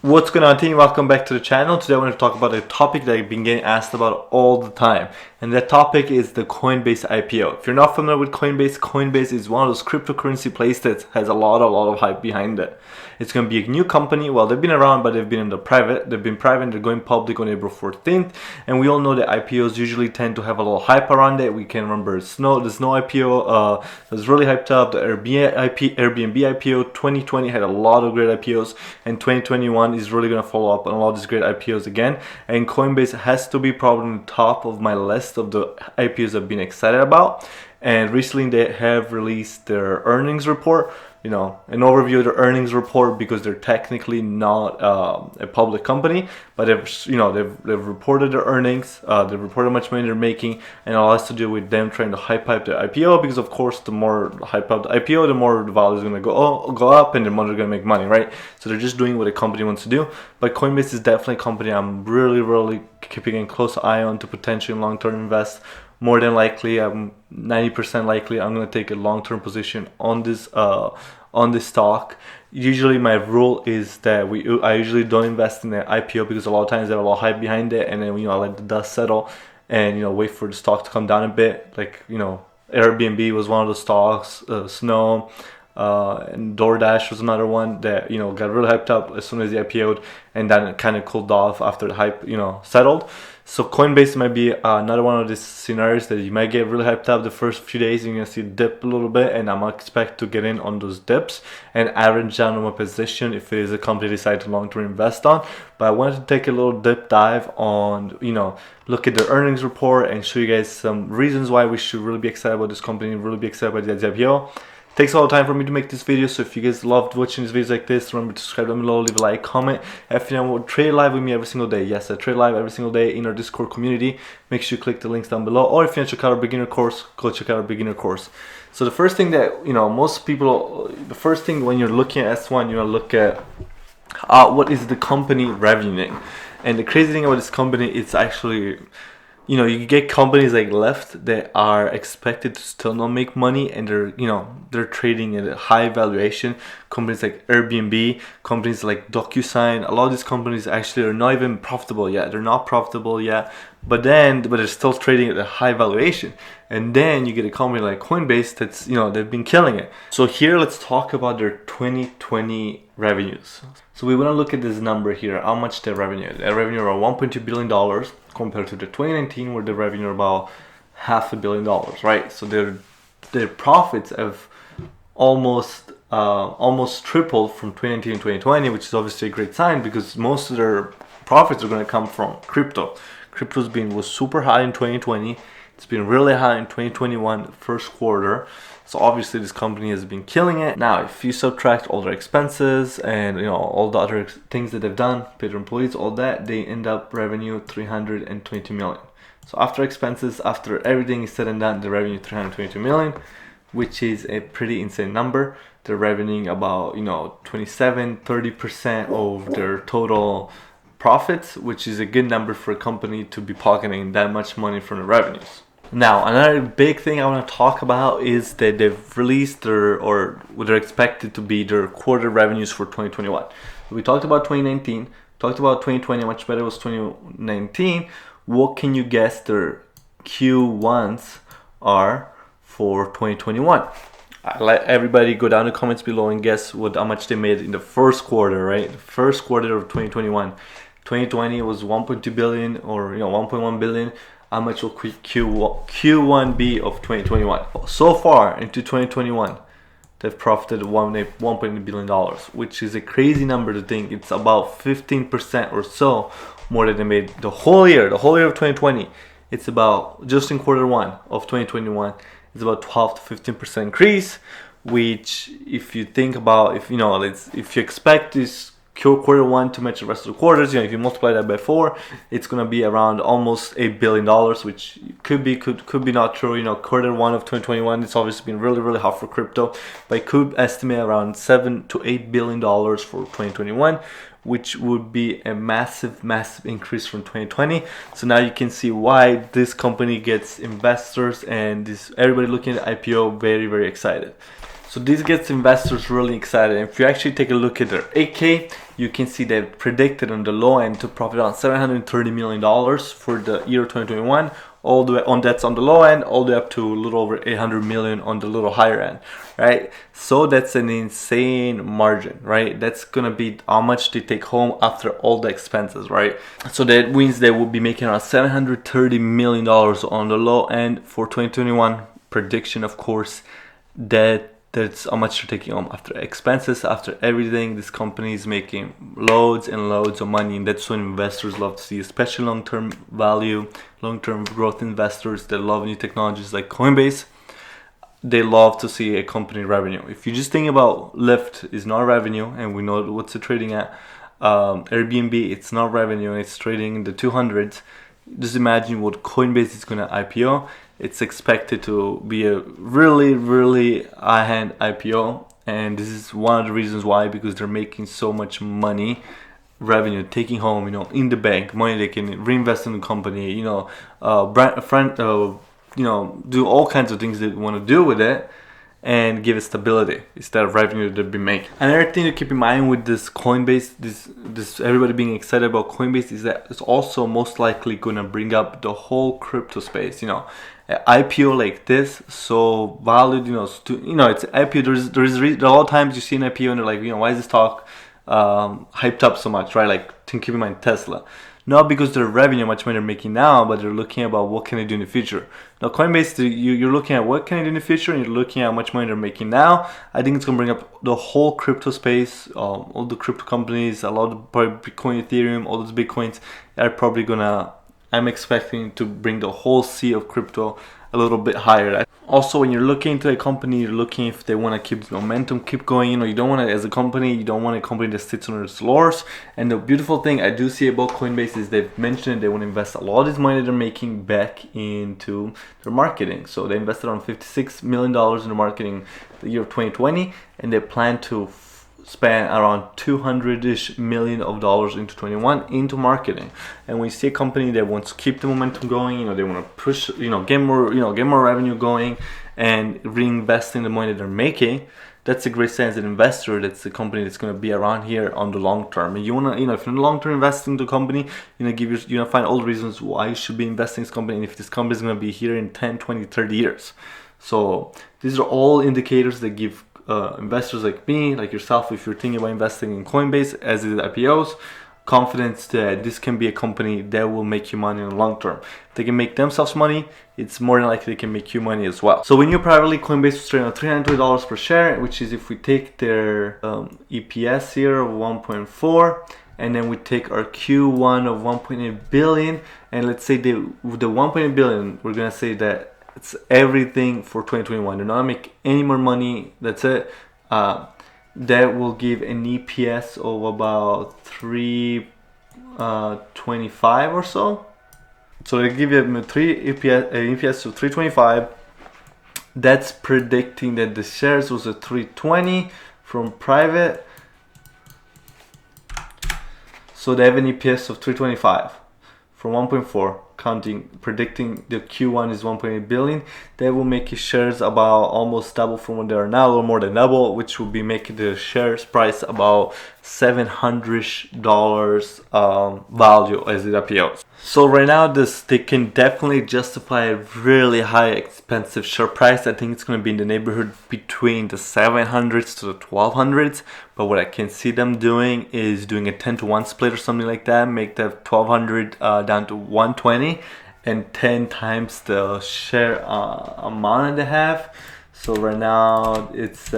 What's going on, team? Welcome back to the channel. Today I want to talk about a topic that I've been getting asked about all the time, and that topic is the Coinbase IPO. If you're not familiar with Coinbase, Coinbase is one of those cryptocurrency plays that has a lot of hype behind it. It's going to be a new company. Well, they've been around, but they've been in the private. They've been private. They're going public on April 14th, and we all know that IPOs usually tend to have a little hype around it. We can remember the Snow IPO was really hyped up. The Airbnb IPO 2020 had a lot of great IPOs, and 2021 is really going to follow up on a lot of these great IPOs again. And Coinbase has to be probably on the top of my list of the IPOs I've been excited about. And recently they have released their earnings report. You know, an overview of their earnings report, because they're technically not a public company, but they've reported their earnings, they've reported how much money they're making, and all has to do with them trying to hype up the IPO, because of course the more hype up the IPO, the more the value is going to go up, and the more they're going to make money, right? So they're just doing what a company wants to do. But Coinbase is definitely a company I'm really keeping a close eye on to potentially long-term invest. More than likely, I'm 90% likely I'm going to take a long-term position on this stock. Usually my rule is that I usually don't invest in the IPO, because a lot of times there's a lot of hype behind it, and then I let the dust settle and wait for the stock to come down a bit. Like Airbnb was one of those stocks, Snow, and DoorDash was another one that got really hyped up as soon as the IPO'd, and then it kind of cooled off after the hype settled. So Coinbase might be another one of these scenarios that you might get really hyped up the first few days, and you're gonna see it dip a little bit, and I'm expect to get in on those dips and average down on my position if it is a company I decide to long-term invest on. But I wanted to take a little dip dive on, look at their earnings report and show you guys some reasons why we should really be excited about this company and really be excited about the IPO. Takes a lot of time for me to make this video, so if you guys loved watching these videos like this, remember to subscribe down below, leave a like, comment. If you want to trade live with me every single day, yes, I trade live every single day in our Discord community. Make sure you click the links down below, or if you want to check out our beginner course, go check out our beginner course. So the first thing that most people, the first thing when you're looking at S1, you want to look at what is the company revenue. And the crazy thing about this company, it's actually, you get companies like Lyft that are expected to still not make money, and they're trading at a high valuation. Companies like Airbnb, companies like DocuSign, a lot of these companies actually are not even profitable yet. They're not profitable yet, but they're still trading at a high valuation. And then you get a company like Coinbase that's they've been killing it. So here, let's talk about their 2020 revenues. So we want to look at this number here, how much their revenue is. Their revenue are $1.2 billion compared to the 2019, where the revenue are about $500 million, right? So their profits have almost tripled from 2019 to 2020, which is obviously a great sign, because most of their profits are going to come from crypto. Crypto's was super high in 2020. It's been really high in 2021 first quarter. So obviously this company has been killing it. Now, if you subtract all their expenses and all the other things that they've done, paid their employees, all that, they end up revenue 322 million. So after expenses, after everything is said and done, the revenue 322 million, which is a pretty insane number. They're revenuing about 27-30% of their total profits, which is a good number for a company to be pocketing that much money from the revenues. Now, another big thing I want to talk about is that they've released what they're expected to be their quarter revenues for 2021. We talked about 2019, talked about 2020, how much better was 2019. What can you guess their Q1s are for 2021? I let everybody go down in the comments below and guess how much they made in the first quarter, right? The first quarter of 2021. 2020 was 1.2 billion or 1.1 billion. How much will Q1 be of 2021? So far into 2021, they've profited $1.8 billion, which is a crazy number to think. It's about 15% or so more than they made the whole year of 2020. It's about, just in quarter one of 2021, it's about 12 to 15% increase, which if you think about, if you expect this quarter one to match the rest of the quarters, if you multiply that by 4, it's gonna be around almost $8 billion, which could be not true. Quarter one of 2021, it's obviously been really hot for crypto, but it could estimate around $7 to $8 billion for 2021, which would be a massive increase from 2020. So now you can see why this company gets investors and everybody looking at the IPO very excited. So this gets investors really excited. If you actually take a look at their 8K, you can see they've predicted on the low end to profit on $730 million for the year 2021, all the way on, that's on the low end, all the way up to a little over 800 million on the little higher end, right? So that's an insane margin, right? That's gonna be how much they take home after all the expenses, right? So that means they will be making around $730 million on the low end for 2021 prediction, of course. That's how much you're taking home after expenses, after everything. This company is making loads and loads of money, and that's what investors love to see, especially long-term value, long-term growth investors that love new technologies like Coinbase. They love to see a company revenue. If you just think about Lyft is not revenue, and we know what's it trading at. Airbnb, it's not revenue, and it's trading in the 200s. Just imagine what Coinbase is going to IPO. It's expected to be a really, really high-end IPO, and this is one of the reasons why, because they're making so much money, revenue, taking home, in the bank, money they can reinvest in the company, do all kinds of things they want to do with it, and give it stability instead of revenue they've been making. Another thing to keep in mind with this Coinbase, this everybody being excited about Coinbase, is that it's also most likely gonna bring up the whole crypto space. An IPO like this, so valued, it's IPO. There are a lot of times you see an IPO and they're like, why is this talk hyped up so much, right? Like, keep in mind Tesla. Not because their revenue, much money they're making now, but they're looking about what can they do in the future. Now, Coinbase, you're looking at what can they do in the future, and you're looking at how much money they're making now. I think it's going to bring up the whole crypto space, all the crypto companies, a lot of Bitcoin, Ethereum, all those Bitcoins are probably going to, I'm expecting to bring the whole sea of crypto a little bit higher. Also, when you're looking into a company, you're looking if they want to keep the momentum, keep going. You don't want to, as a company, you don't want a company that sits on its laurels. And the beautiful thing I do see about Coinbase is they've mentioned they want to invest a lot of this money they're making back into their marketing. So they invested around $56 million in the marketing the year of 2020, and they plan to spend around $200-ish million into 21 into marketing. And when you see a company that wants to keep the momentum going, they want to push, get more revenue going and reinvest in the money that they're making, that's a great sign as an investor. That's a company that's going to be around here on the long term. And you want to, if you're in the long term investing in the company, find all the reasons why you should be investing in this company, and if this company is going to be here in 10, 20, 30 years. So these are all indicators that give investors like me, like yourself, if you're thinking about investing in Coinbase as it IPOs, confidence that this can be a company that will make you money in the long term. If they can make themselves money, it's more than likely they can make you money as well. So when you privately, Coinbase was trading at $320 per share, which is, if we take their EPS here of 1.4, and then we take our Q1 of 1.8 billion, and let's say the 1.8 billion, we're gonna say that it's everything for 2021. They're not gonna make any more money. That's it. That will give an EPS of about 3.25 or so. So they give you an EPS of 3.25. That's predicting that the shares was at 3.20 from private. So they have an EPS of 3.25 from 1.4. Predicting the Q1 is 1.8 billion. That will make his shares about almost double from what they are now, a little more than double, which will be making the shares price about $700 value as it IPOs. So right now, they can definitely justify a really high, expensive share price. I think it's going to be in the neighborhood between the 700s to the 1200s. But what I can see them doing is doing a 10-to-1 split or something like that, make the 1200 down to 120, and 10 times the share amount that they have. So right now it's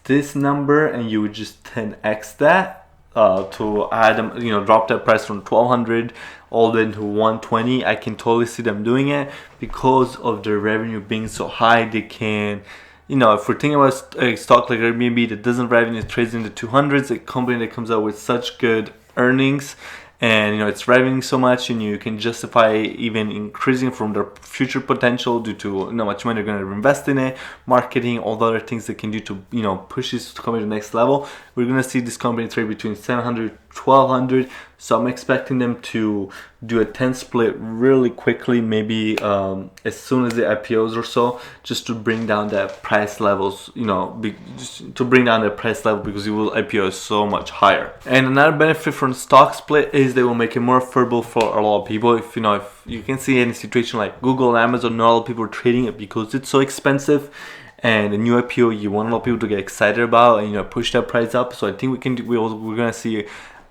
this number, and you would just 10x that to add them, drop that price from 1200 all the way to 120. I can totally see them doing it because of their revenue being so high. They can, if we're thinking about a stock like Airbnb that doesn't revenue, trades in the 200s, a company that comes out with such good earnings, and it's revenue so much, and you can justify even increasing from their future potential due to how much money they're going to invest in it, marketing, all the other things they can do to push this company to the next level. We're going to see this company trade between $700 1200. So I'm expecting them to do a 10 split really quickly, maybe as soon as the IPOs or so, just to bring down that price levels, you know, just to bring down the price level, because it will IPO so much higher. And another benefit from stock split is they will make it more affordable for a lot of people. If you can see any situation like Google and Amazon, not a lot of people are trading it because it's so expensive. And a new IPO, you want a lot of people to get excited about and, you know, push that price up. So I think we're gonna see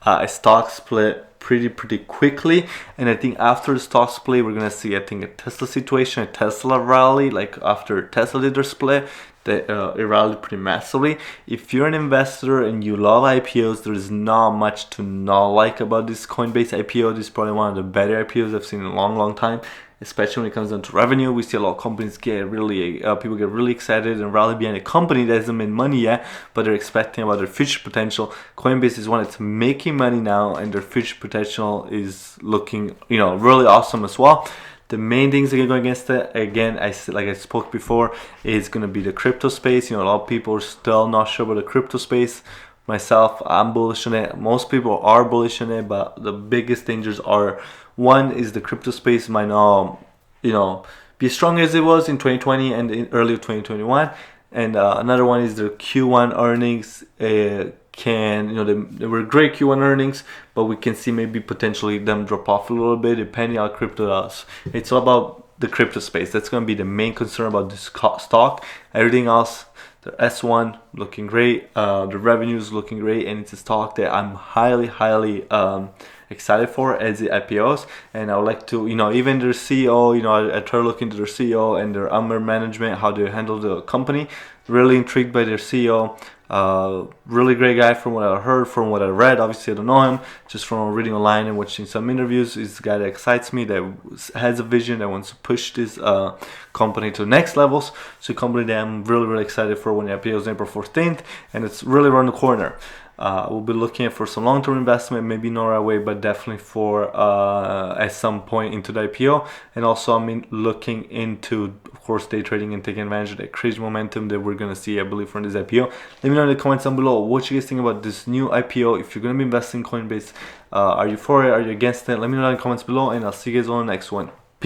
a stock split pretty quickly. And I think after the stock split, we're gonna see, I think, a Tesla situation, a Tesla rally. Like after Tesla did their split, it rallied pretty massively. If you're an investor and you love IPOs, there is not much to not like about this Coinbase IPO. This is probably one of the better IPOs I've seen in a long time. Especially when it comes down to revenue, we see a lot of companies get really, people get really excited and rally behind a company that hasn't made money yet, but they're expecting about their future potential. Coinbase is one that's making money now, and their future potential is looking, you know, really awesome as well. The main things that are going against it, again, like I spoke before, is going to be the crypto space. You know, a lot of people are still not sure about the crypto space. Myself, I'm bullish on it. Most people are bullish on it, but the biggest dangers are, one is the crypto space might not, you know, be as strong as it was in 2020 and in early 2021. And another one is the Q1 earnings. They were great Q1 earnings, but we can see maybe potentially them drop off a little bit depending on how crypto does. It's all about the crypto space. That's going to be the main concern about this stock. Everything else, the S1 looking great, the revenues looking great, and it's a stock that I'm highly excited for as the IPOs. And I would like to, you know, even their CEO, you know, I try to look into their CEO and their upper management, how they handle the company. Really intrigued by their CEO. Really great guy from what I heard, from what I read. Obviously I don't know him, just from reading online and watching some interviews. He's a guy that excites me, that has a vision, that wants to push this company to the next levels. So a company that I'm really excited for when the IPO is April 14th, and it's really around the corner. We'll be looking for some long-term investment, maybe not right away, but definitely for at some point into the IPO. And also I'm looking into, of course, day trading and taking advantage of that crazy momentum that we're going to see, I believe, from this IPO. Let me know in the comments down below what you guys think about this new IPO. If you're going to be investing in Coinbase, are you for it? Are you against it? Let me know in the comments below, and I'll see you guys on the next one.